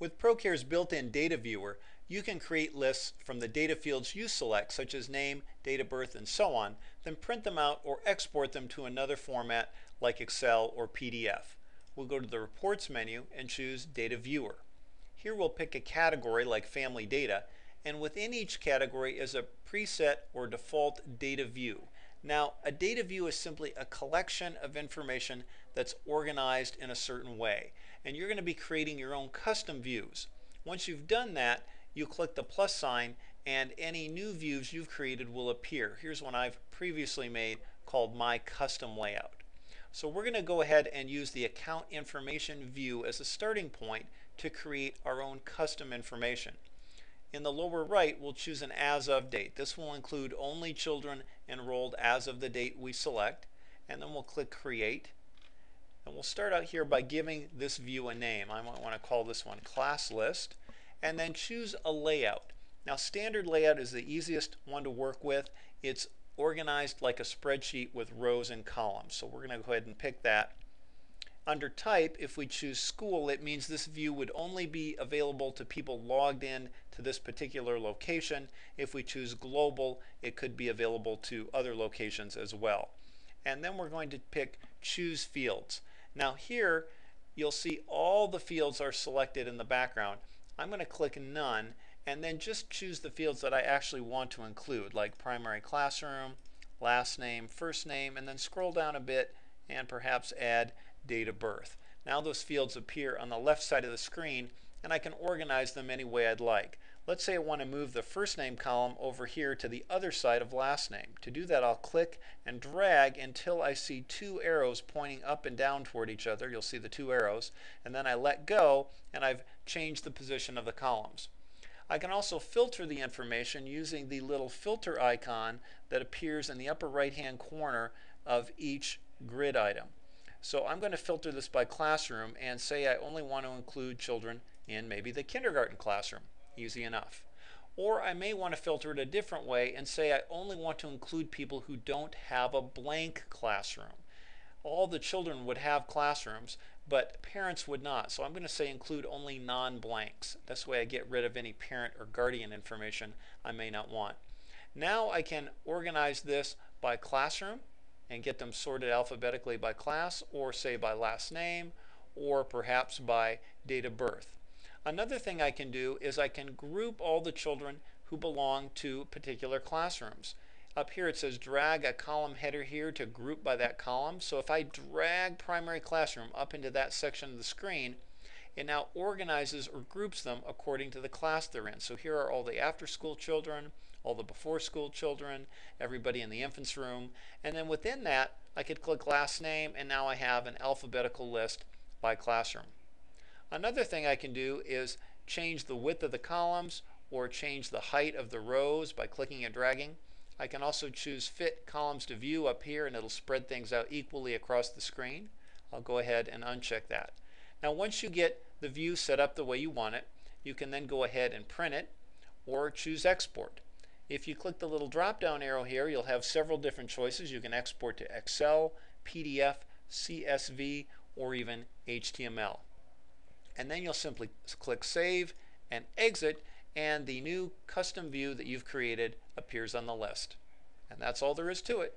With Procare's built-in data viewer, you can create lists from the data fields you select, such as name, date of birth, and so on, then print them out or export them to another format like Excel or PDF. We'll go to the Reports menu and choose Data Viewer. Here we'll pick a category like Family Data, and within each category is a preset or default data view. Now, a data view is simply a collection of information that's organized in a certain way, and you're going to be creating your own custom views. Once you've done that, you click the plus sign and any new views you've created will appear. Here's one I've previously made called My Custom Layout. So we're going to go ahead and use the account information view as a starting point to create our own custom information. In the lower right, we'll choose an as of date. This will include only children enrolled as of the date we select, and then we'll click Create. And we'll start out here by giving this view a name. I might want to call this one Class List, and then choose a layout. Now, standard layout is the easiest one to work with. It's organized like a spreadsheet with rows and columns, so we're going to go ahead and pick that. Under Type, if we choose School, it means this view would only be available to people logged in to this particular location. If we choose Global, it could be available to other locations as well. And then we're going to pick Choose Fields. Now here, you'll see all the fields are selected in the background. I'm going to click None, and then just choose the fields that I actually want to include, like primary classroom, last name, first name, and then scroll down a bit and perhaps add date of birth. Now those fields appear on the left side of the screen, and I can organize them any way I'd like. Let's say I want to move the first name column over here to the other side of last name. To do that, I'll click and drag until I see two arrows pointing up and down toward each other. You'll see the two arrows, and then I let go and I've changed the position of the columns. I can also filter the information using the little filter icon that appears in the upper right hand corner of each grid item. So I'm going to filter this by classroom and say I only want to include children in maybe the kindergarten classroom. Easy enough. Or I may want to filter it a different way and say I only want to include people who don't have a blank classroom. All the children would have classrooms, but parents would not. So I'm going to say include only non-blanks. This way I get rid of any parent or guardian information I may not want. Now I can organize this by classroom and get them sorted alphabetically by class, or say by last name, or perhaps by date of birth. Another thing I can do is I can group all the children who belong to particular classrooms. Up here it says drag a column header here to group by that column. So if I drag primary classroom up into that section of the screen, it now organizes or groups them according to the class they're in. So here are all the after school children, all the before school children, everybody in the infants room, and then within that I could click last name, and now I have an alphabetical list by classroom. Another thing I can do is change the width of the columns or change the height of the rows by clicking and dragging. I can also choose Fit Columns to View up here, and it'll spread things out equally across the screen. I'll go ahead and uncheck that. Now once you get the view set up the way you want it, you can then go ahead and print it or choose Export. If you click the little drop down arrow here, you'll have several different choices. You can export to Excel, PDF, CSV, or even HTML. And then you'll simply click Save and Exit, and the new custom view that you've created appears on the list. And that's all there is to it.